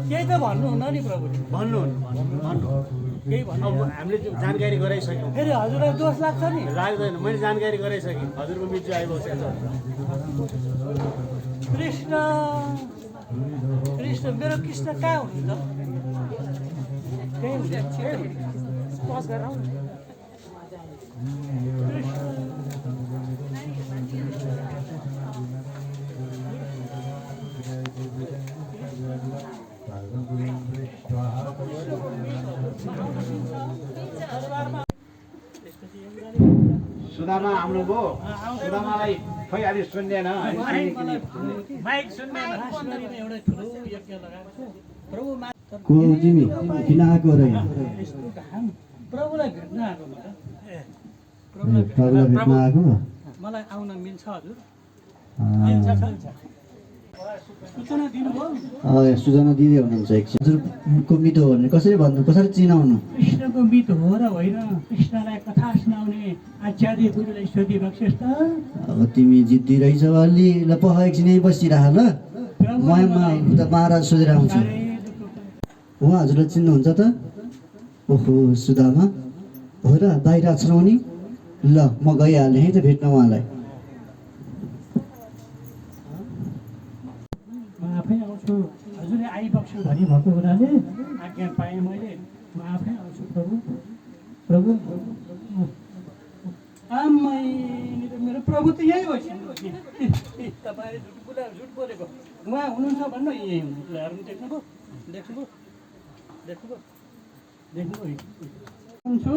केही त भन्नुहुन्न नि प्रभुले। भन्नु केही भन्नु। अब हामीले जानकारी गराइसक्यौँ। फेरि हजुरलाई दोष लाग्छ नि? लाग्दैन, मैले जानकारी गराइसकेँ। हजुरको मृत्यु आइबसेको छ। कृष्ण कृष्ण मेरो कृष्ण कहाँ हुनुहुन्छ? पज गरेर आउनु। सुदामा आउनुभयो। सुदामालाई खै अहिले सुन्दैन। माइक सुन्दैन। राजनगरीमा एउटा ठुलो यज्ञ लगाएको छ। प्रभु को तिमी किन आएको र यहाँ? यस्तो घाम प्रभुलाई भेट्न आएको म त। प्रभुलाई भेट्न आएको? मलाई आउन मिल्छ हजुर? अँ, सूचना दिनुभयो? सुजना दिदी हुनुहुन्छ एकछिन। हजुरको मित हो भने कसरी भन्नु, कसरी चिनाउनु? कृष्णको मित हो र होइन? कृष्णलाई कथा सुनाउने आचार्य गुरुलाई सोधिबक्सेस् त। अब तिमी जिद्दी रहेछौ अलि। ल पख एकछिन यहीँ बसिरह ल। म उता महाराज सोधेर आउँछु। उहाँ हजुरलाई चिन्नुहुन्छ त? ओहो सुदामा हो र? बाहिर छौ नि? ल म गइहालेँ है त भेट्न उहाँलाई। म आफै आउँछु। हजुरले आइबक्छु भनिभएको हुनाले आज्ञा पाएँ मैले। म आफै आउँछु प्रभु। प्रभु आमै मेरो प्रभु त यही हो। तपाईँले झुट बोलेको। उहाँ हुनुहुन्छ भन्नु यही हुनुहुन्छ। हेर्नु देख्नुभयो? देख्नुभयो? देख्नुभयो? देख्नुभयो? हुन्छु,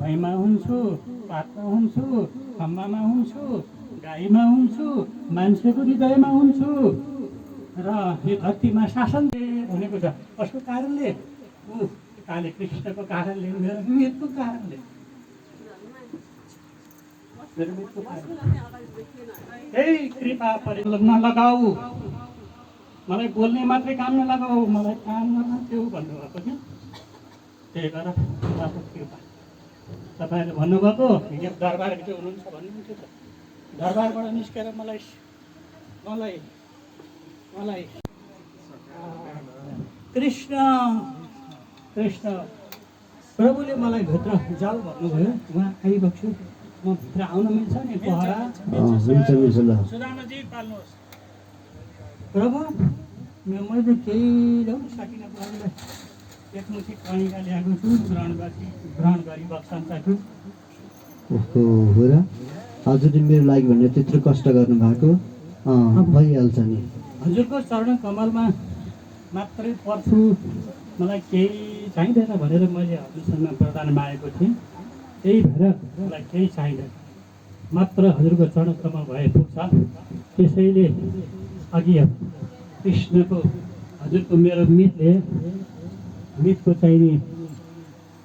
भैँमा हुन्छु, पातमा हुन्छु, खम्बामा हुन्छु, गाईमा हुन्छु, मान्छेको हृदयमा हुन्छु र यो धरतीमा शासन हुनेको छ। कसको कारणले? काले कृष्णको कारणले, मेरो मृत्युको कारणले। मेरो मृत्युको कारणले। त्यही कृपा परिलग्न लगाऊ। मलाई बोल्ने मात्रै काम नलगाऊ, मलाई काम गर्न देऊ भन्नुभएको थियो। त्यही भएर उहाँको कृपा। तपाईँले भन्नुभएको यो दरबारभित्र हुनुहुन्छ भन्नुहुन्थ्यो त। दरबारबाट निस्केर मलाई मलाई मलाई कृष्ण कृष्ण प्रभुले मलाई भित्र जाऊ भन्नुभयो। उहाँ आइबक्छु। म भित्र आउन मिल्छ नि? पहरा मिल्छ मिल्छ ल। सुदामाजी पाल्नुहोस्। प्रभु मैले केही ल्याउनु सकिनँ। प्रभुलाई एकमुठी कणिका ल्याएको छु। ग्रहण गरी बक्सन सक्छु। ओहो हो र? हजुरले मेरो लागि भनेर त्यत्रो कष्ट गर्नुभएको? भइहाल्छ नि। हजुरको चरण कमलमा मात्रै पर्छु। मलाई केही चाहिँदैन भनेर मैले हजुरसँग वरदान मागेको थिएँ। त्यही भएर मलाई केही चाहिँदैन। मात्र हजुरको चरण कमल भए पुग्छ। त्यसैले अघि कृष्णको हजुरको मेरो मितको चाहिने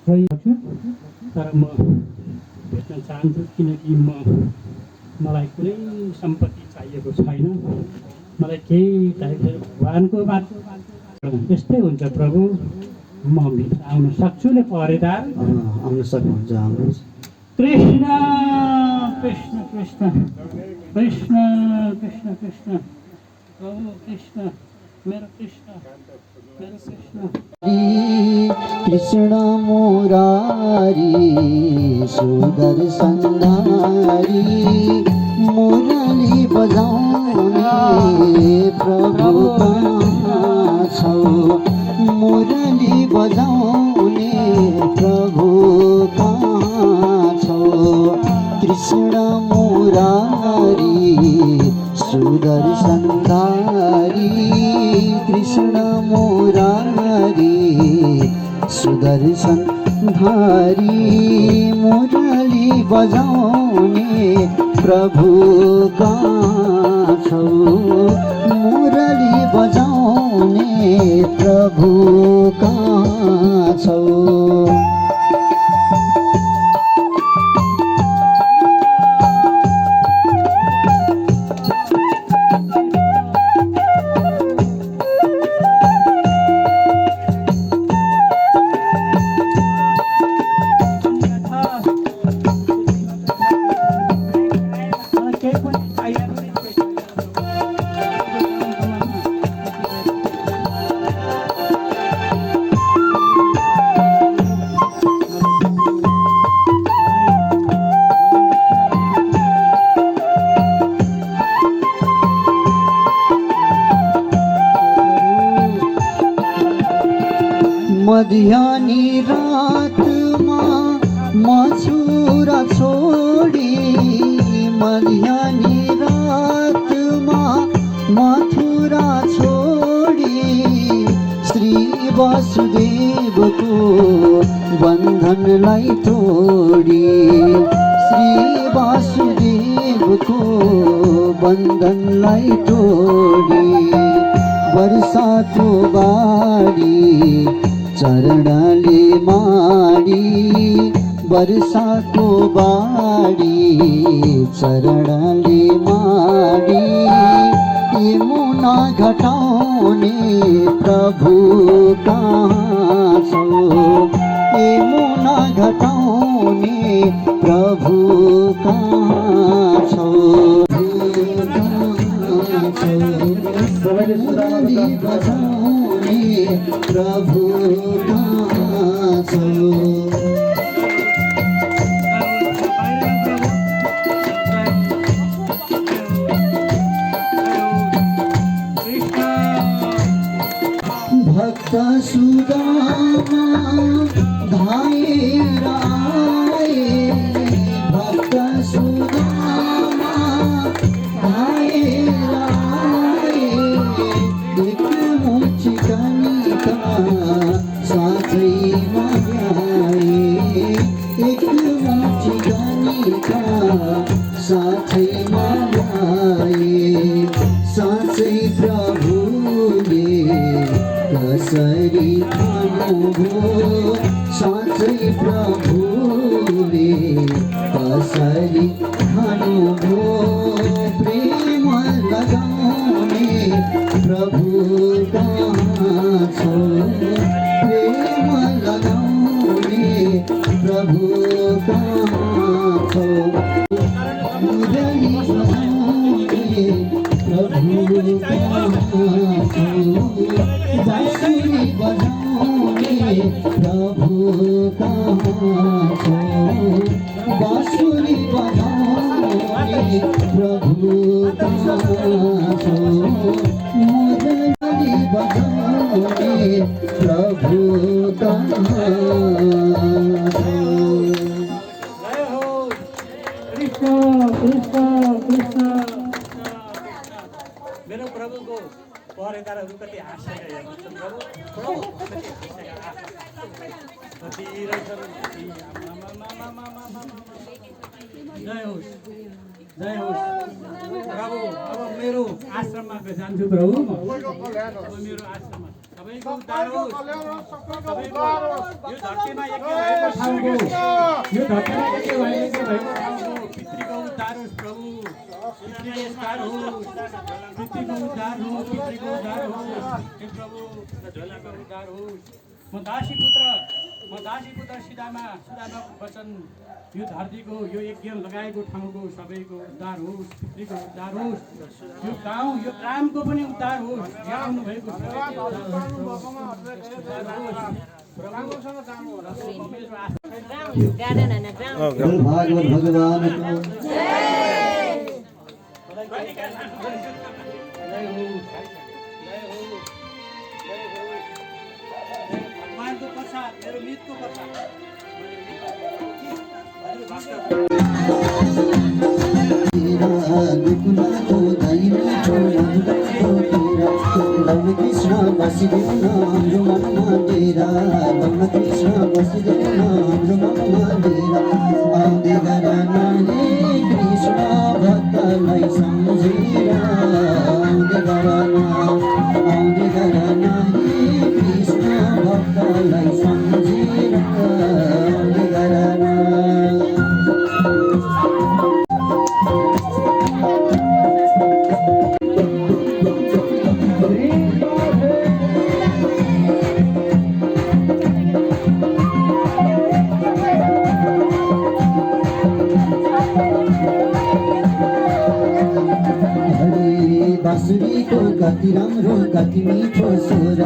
खै छु। तर म भेट्न चाहन्छु किनकि मलाई कुनै सम्पत्ति चाहिएको छैन। मलाई केही चाहिएको छैन। भगवानको मात्र यस्तै हुन्छ प्रभु। म भित्र आउन सक्छु नि पहरेदार? आउन सक्नुहुन्छ, आउनुहोस्। कृष्ण कृष्ण कृष्ण कृष्ण कृष्ण कृष्ण प्रभु कृष्ण मेरो कृष्ण मेरो कृष्ण। कृष्ण मुरारी सुदर्शनधारी मुरली बजाउने प्रभु कहाँ छौ? मुरली बजाउने प्रभु कहाँ छौ? कृष्ण मुरारी सुदर्शनधारी कृष्ण मुरारी सुदर्शनधारी मुरली बजाउने प्रभु कहाँ छौ? मुरली बजाउने प्रभु कहाँ छौ? मध्यानी रातमा मछुरा छोडी मध्यानी रातमा मथुरा छोडी श्री वासुदेवको बन्धनलाई तोडी श्री वासुदेवको बन्धनलाई तोडी वर्षाको बारी चरणले माडी वर्षाको बारी चरणले माडी यमुना घटाउने प्रभु कहाँ छौ यमुना घटाउने प्रभु कहाँ छौ बजाउने प्रभु कहाँ छौ भक्त सुदामा धाएर आए भक्त सुदामा धाएर आए एक मुचकनिका साथैमा ल्याए एक मुचकनिका साथैमा ल्याए साँच्चै प्रभुले कसरी खानुभयो साँच्चै प्रभुले कसरी खानुभयो प्रेम लगाउने प्रभु कहाँ छौ प्रेम लगाउने प्रभु कहाँ छौ मुरली बजाउने प्रभु कहाँ छौ बाँसुरी बजाउने प्रभु कहाँ छौ बाँसुरी बजाउने प्रभु कहाँ छौ मुरली बजाउने प्रभु कहाँ छौ जय हो कृष्ण कृष्ण कृष्ण मेरो प्रभुको पहरेदारहरू कति हाँसेका हेर्नुहुन्छ प्रभु कति हाँसेका कति रहेछन् जय होस् जय होस् प्रभु अब मेरो आश्रममा जान्छु प्रभु अब मेरो आश्रममा सबैको उद्धार होस् सबैको यो धरतीमा एकै भएको ठाउँको यो धरतीमा एकै भएको ठाउँको पितृको उद्धार होस् प्रभु पितृको उद्धार होस् पितृको उद्धार होस् पितृको उद्धार होस् हे प्रभु झोलाको उद्धार होस् म दासी पुत्र सुदामाको वचन यो धरतीको यो यज्ञ लगाएको ठाउँको सबैको उद्धार होस् पितृको उद्धार होस् यो गाउँ यो ग्रामको पनि उद्धार होस् यहाँ आउनुभएको भागवत भगवानको भगवानको प्रसाद मेरो मितको प्रसाद कृष्ण बसिदेऊ हाम्रो मनमा डेरा कृष्ण बसिदेऊ हाम्रो मनमा डेरा आउँदै गर नानी कृष्ण भक्तलाई सम्झेर आउँदै गर नानी कृष्ण भक्तलाई सम्झेर आउँदै गर बाँसुरीको कति राम्रो कति मिठो स्वर